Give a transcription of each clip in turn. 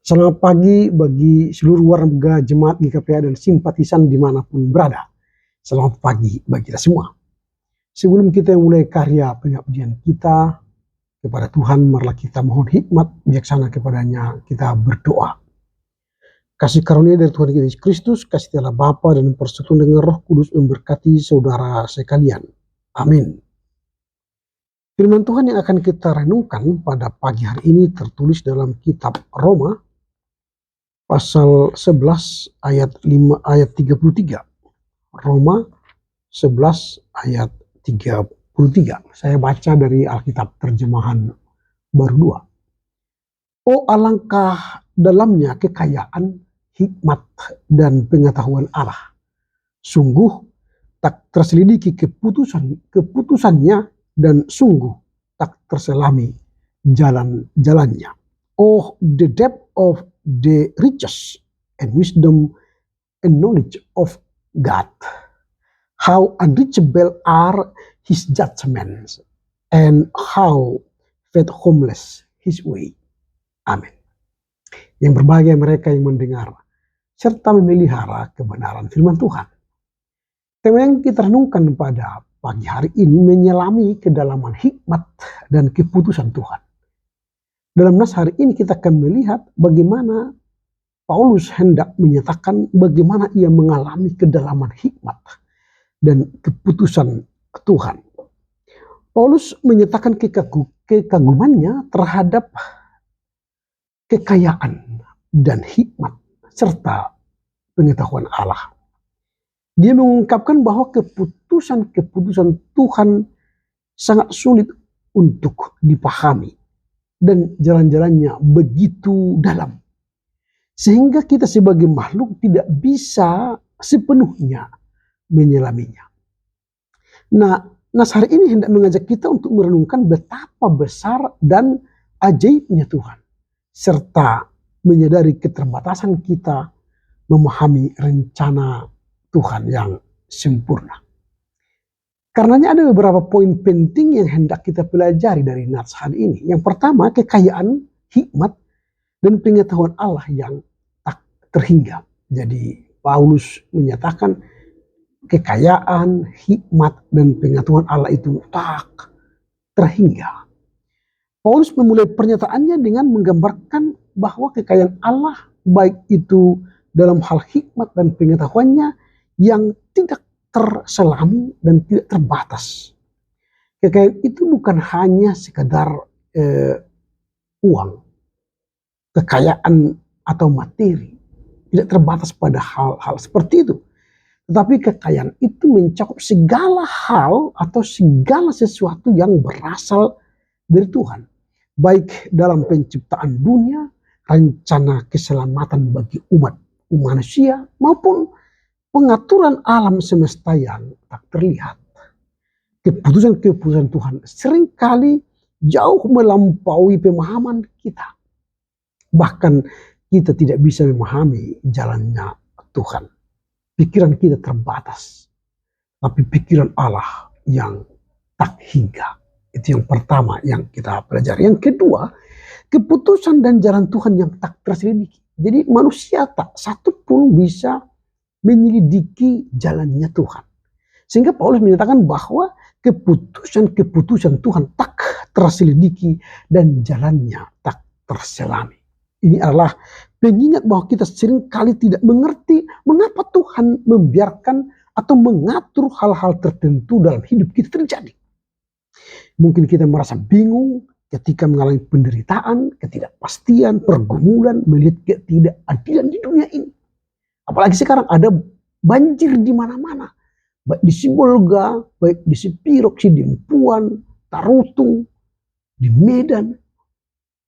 Selamat pagi bagi seluruh warga jemaat GKPA dan simpatisan dimanapun berada. Selamat pagi bagi kita semua. Sebelum kita mulai karya pengabdian kita kepada Tuhan, marilah kita mohon hikmat bijaksana kepadanya. Kita berdoa. Kasih karunia dari Tuhan Yesus Kristus, kasih Allah Bapa dan persekutuan dengan Roh Kudus memberkati saudara sekalian. Amin. Firman Tuhan yang akan kita renungkan pada pagi hari ini tertulis dalam kitab Roma pasal 11 ayat 33. Roma 11 ayat 33. Saya baca dari Alkitab terjemahan baru 2. Oh, alangkah dalamnya kekayaan, hikmat dan pengetahuan Allah. Sungguh tak terselidiki keputusannya dan sungguh tak terselami jalan-jalannya. Oh, the depth of the riches and wisdom and knowledge of God. How unreachable are his judgments and how fathomless his way. Amin. Yang berbahagia mereka yang mendengar serta memelihara kebenaran firman Tuhan. Tema yang kita renungkan pada pagi hari ini menyelami kedalaman hikmat dan keputusan Tuhan. Dalam nas hari ini kita akan melihat bagaimana Paulus hendak menyatakan bagaimana ia mengalami kedalaman hikmat dan keputusan Tuhan. Paulus menyatakan kekagumannya terhadap kekayaan dan hikmat serta pengetahuan Allah. Dia mengungkapkan bahwa keputusan-keputusan Tuhan sangat sulit untuk dipahami dan jalan-jalannya begitu dalam. Sehingga kita sebagai makhluk tidak bisa sepenuhnya menyelaminya. Nah, nas hari ini hendak mengajak kita untuk merenungkan betapa besar dan ajaibnya Tuhan. Serta menyadari keterbatasan kita memahami rencana Tuhan yang sempurna. Karenanya ada beberapa poin penting yang hendak kita pelajari dari nas hari ini. Yang pertama, kekayaan, hikmat, dan pengetahuan Allah yang tak terhingga. Jadi Paulus menyatakan kekayaan, hikmat, dan pengetahuan Allah itu tak terhingga. Paulus memulai pernyataannya dengan menggambarkan bahwa kekayaan Allah baik itu dalam hal hikmat dan pengetahuannya yang tidak terselami dan tidak terbatas. Kekayaan itu bukan hanya sekadar uang, kekayaan atau materi, tidak terbatas pada hal-hal seperti itu. Tetapi kekayaan itu mencakup segala hal atau segala sesuatu yang berasal dari Tuhan. Baik dalam penciptaan dunia, rencana keselamatan bagi umat manusia, maupun pengaturan alam semesta yang tak terlihat. Keputusan-keputusan Tuhan seringkali jauh melampaui pemahaman kita. Bahkan kita tidak bisa memahami jalannya Tuhan. Pikiran kita terbatas. Tapi pikiran Allah yang tak hingga. Itu yang pertama yang kita pelajari. Yang kedua, keputusan dan jalan Tuhan yang tak terselidiki. Jadi manusia tak satu pun bisa menyelidiki jalannya Tuhan. Sehingga Paulus menyatakan bahwa keputusan-keputusan Tuhan tak terselidiki dan jalannya tak terselami. Ini adalah pengingat bahwa kita seringkali tidak mengerti mengapa Tuhan membiarkan atau mengatur hal-hal tertentu dalam hidup kita terjadi. Mungkin kita merasa bingung ketika mengalami penderitaan, ketidakpastian, pergumulan, melihat ketidakadilan di dunia ini. Apalagi sekarang ada banjir di mana-mana. Baik di Sibolga, baik di Sipirok, Sidimpuan, Tarutung, di Medan,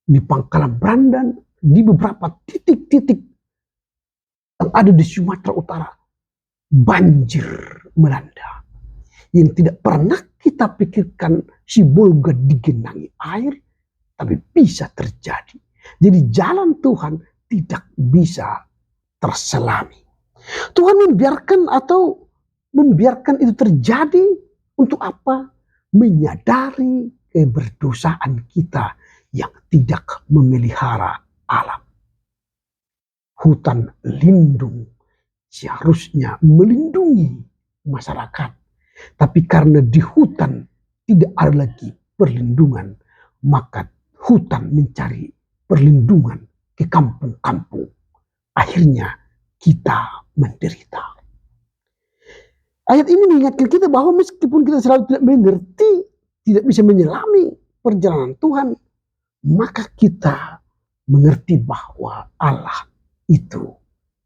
di Pangkalan Brandan, di beberapa titik-titik yang ada di Sumatera Utara. Banjir melanda. Yang tidak pernah kita pikirkan Sibolga digenangi air, tapi bisa terjadi. Jadi jalan Tuhan tidak bisa terselami. Tuhan membiarkan itu terjadi untuk apa? Menyadari keberdosaan kita yang tidak memelihara alam. hutan lindung seharusnya melindungi masyarakat. Tapi karena di hutan tidak ada lagi perlindungan, maka hutan mencari perlindungan ke kampung-kampung. Akhirnya kita menderita. Ayat ini mengingatkan kita bahwa meskipun kita selalu tidak mengerti, tidak bisa menyelami perjalanan Tuhan, maka kita mengerti bahwa Allah itu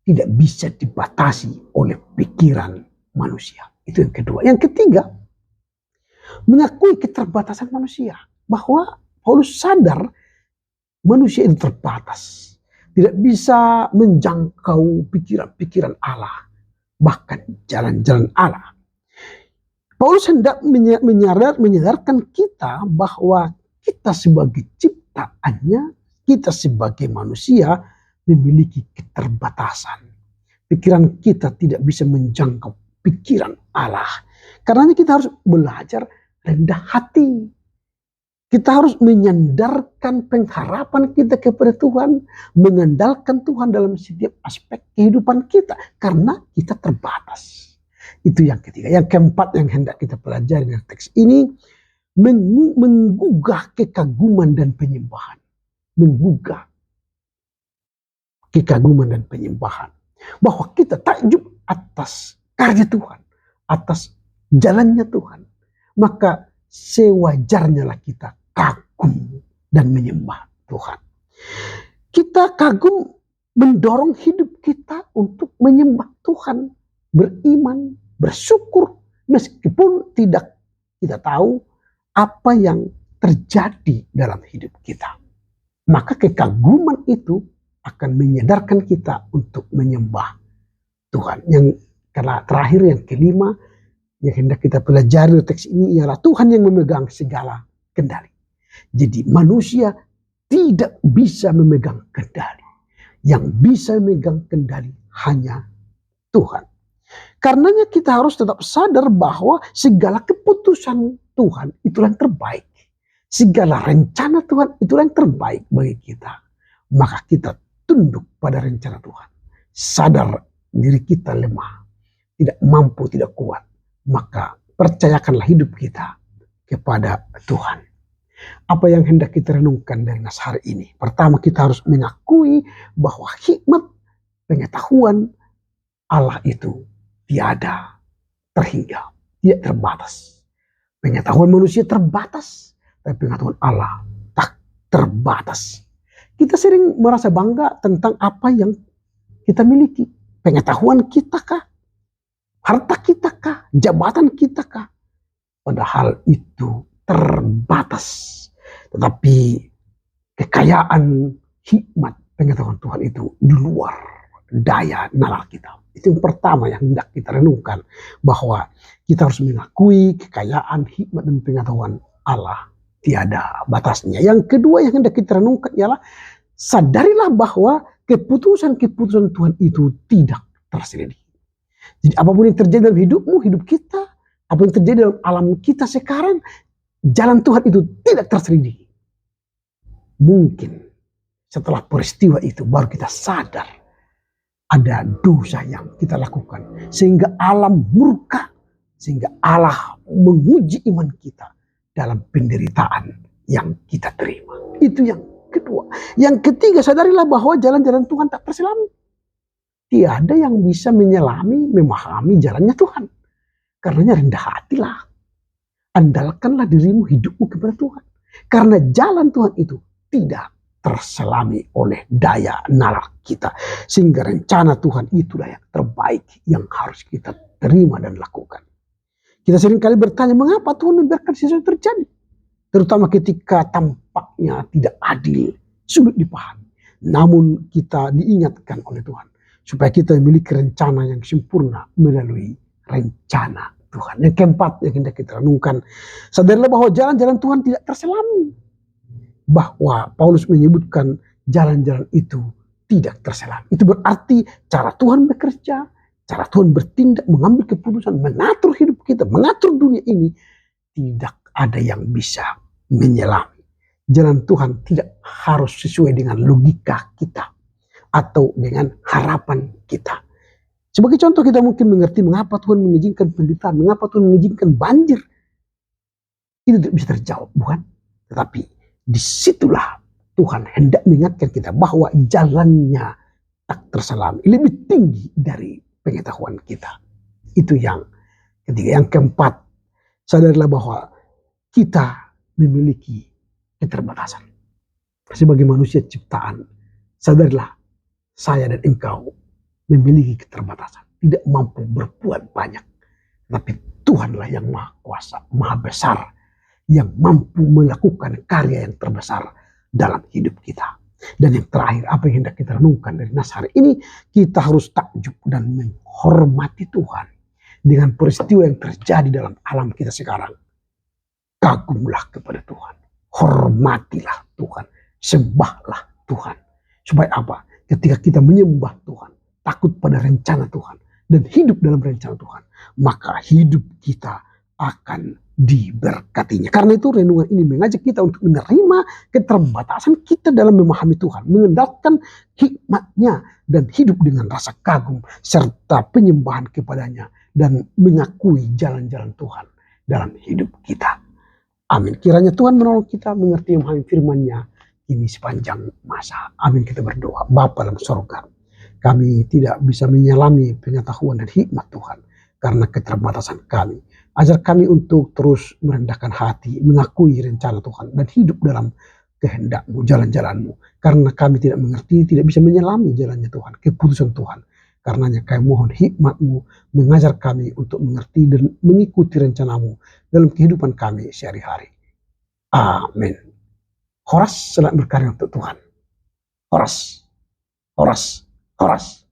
tidak bisa dibatasi oleh pikiran manusia. Itu yang kedua. Yang ketiga, mengakui keterbatasan manusia. Bahwa Paulus sadar manusia itu terbatas. Tidak bisa menjangkau pikiran-pikiran Allah. Bahkan jalan-jalan Allah. Paulus hendak menyadarkan kita bahwa kita sebagai ciptaannya, kita sebagai manusia memiliki keterbatasan. Pikiran kita tidak bisa menjangkau pikiran Allah. Karenanya kita harus belajar rendah hati. Kita harus menyandarkan pengharapan kita kepada Tuhan, mengandalkan Tuhan dalam setiap aspek kehidupan kita, karena kita terbatas. Itu yang ketiga. Yang keempat yang hendak kita pelajari dari teks ini, menggugah kekaguman dan penyembahan. Menggugah kekaguman dan penyembahan. Bahwa kita takjub atas karya Tuhan, atas jalannya Tuhan. Maka sewajarnya lah kita kagum dan menyembah Tuhan. Kita kagum mendorong hidup kita untuk menyembah Tuhan, beriman, bersyukur meskipun tidak kita tahu apa yang terjadi dalam hidup kita. Maka kekaguman itu akan menyadarkan kita untuk menyembah Tuhan. Yang terakhir, yang kelima, yang hendak kita pelajari teks ini ialah Tuhan yang memegang segala kendali. Jadi manusia tidak bisa memegang kendali. Yang bisa memegang kendali hanya Tuhan. Karenanya kita harus tetap sadar bahwa segala keputusan Tuhan itulah yang terbaik. Segala rencana Tuhan itulah yang terbaik bagi kita. Maka kita tunduk pada rencana Tuhan. Sadar diri kita lemah, tidak mampu, tidak kuat. Maka percayakanlah hidup kita kepada Tuhan. Apa yang hendak kita renungkan dari nas hari ini? Pertama, kita harus mengakui bahwa hikmat pengetahuan Allah itu tiada terhingga, tidak terbatas. Pengetahuan manusia terbatas, tapi pengetahuan Allah tak terbatas. Kita sering merasa bangga tentang apa yang kita miliki. Pengetahuan kita kah? Harta kita kah? Jabatan kita kah? Padahal itu terbatas. Tetapi kekayaan, hikmat, pengetahuan Tuhan itu di luar daya nalar kita. Itu yang pertama yang hendak kita renungkan. Bahwa kita harus mengakui kekayaan, hikmat, dan pengetahuan Allah tiada batasnya. Yang kedua yang hendak kita renungkan ialah sadarilah bahwa keputusan-keputusan Tuhan itu tidak terselidiki. Jadi apapun yang terjadi dalam hidupmu, hidup kita, apa yang terjadi dalam alam kita sekarang, jalan Tuhan itu tidak terselidiki. Mungkin setelah peristiwa itu baru kita sadar ada dosa yang kita lakukan. Sehingga alam murka, sehingga Allah menguji iman kita dalam penderitaan yang kita terima. Itu yang kedua. Yang ketiga, sadarilah bahwa jalan-jalan Tuhan tak terselami. Tiada yang bisa menyelami, memahami jalannya Tuhan. Karenanya rendah hatilah. Andalkanlah dirimu, hidupmu kepada Tuhan. Karena jalan Tuhan itu tidak terselami oleh daya nalar kita. Sehingga rencana Tuhan itulah yang terbaik yang harus kita terima dan lakukan. Kita seringkali bertanya, mengapa Tuhan membiarkan sesuatu terjadi? Terutama ketika tampaknya tidak adil, sulit dipahami. Namun kita diingatkan oleh Tuhan supaya kita memiliki rencana yang sempurna melalui rencana Tuhan. Yang keempat yang hendak kita renungkan, sadarlah bahwa jalan-jalan Tuhan tidak terselami. Bahwa Paulus menyebutkan jalan-jalan itu tidak terselami. Itu berarti cara Tuhan bekerja, cara Tuhan bertindak, mengambil keputusan, mengatur hidup kita, mengatur dunia ini, tidak ada yang bisa menyelami. Jalan Tuhan tidak harus sesuai dengan logika kita. atau dengan harapan kita. Sebagai contoh kita mungkin mengerti mengapa Tuhan mengizinkan penderitaan, mengapa Tuhan mengizinkan banjir. Itu tidak bisa terjawab, bukan? Tetapi disitulah Tuhan hendak mengingatkan kita bahwa jalannya tak terselami, lebih tinggi dari pengetahuan kita. Itu yang ketiga. Yang keempat, sadarlah bahwa kita memiliki keterbatasan. Sebagai manusia ciptaan, sadarlah saya dan engkau memiliki keterbatasan. Tidak mampu berbuat banyak. Tapi Tuhanlah yang maha kuasa, maha besar, yang mampu melakukan karya yang terbesar dalam hidup kita. Dan yang terakhir, apa yang hendak kita renungkan dari nas hari ini, kita harus takjub dan menghormati Tuhan dengan peristiwa yang terjadi dalam alam kita sekarang. Kagumlah kepada Tuhan, hormatilah Tuhan, sembahlah Tuhan. Supaya apa? Ketika kita menyembah Tuhan, takut pada rencana Tuhan, dan hidup dalam rencana Tuhan, maka hidup kita akan diberkatinya. Karena itu renungan ini mengajak kita untuk menerima keterbatasan kita dalam memahami Tuhan, mengandalkan hikmat-Nya, dan hidup dengan rasa kagum serta penyembahan kepadanya, dan mengakui jalan-jalan Tuhan dalam hidup kita. Amin. Kiranya Tuhan menolong kita mengerti memahami firman-Nya ini sepanjang masa. Amin. Kita berdoa. Bapa dalam sorga, kami tidak bisa menyelami pengetahuan dan hikmat Tuhan karena keterbatasan kami. Ajar kami untuk terus merendahkan hati, mengakui rencana Tuhan, dan hidup dalam kehendak-Mu, jalan-jalan-Mu. Karena kami tidak mengerti, tidak bisa menyelami jalannya Tuhan, keputusan Tuhan. Karenanya kami mohon hikmat-Mu mengajar kami untuk mengerti dan mengikuti rencana-Mu dalam kehidupan kami sehari-hari. Amin. Horas, selamat berkarya untuk Tuhan. Horas, horas, horas.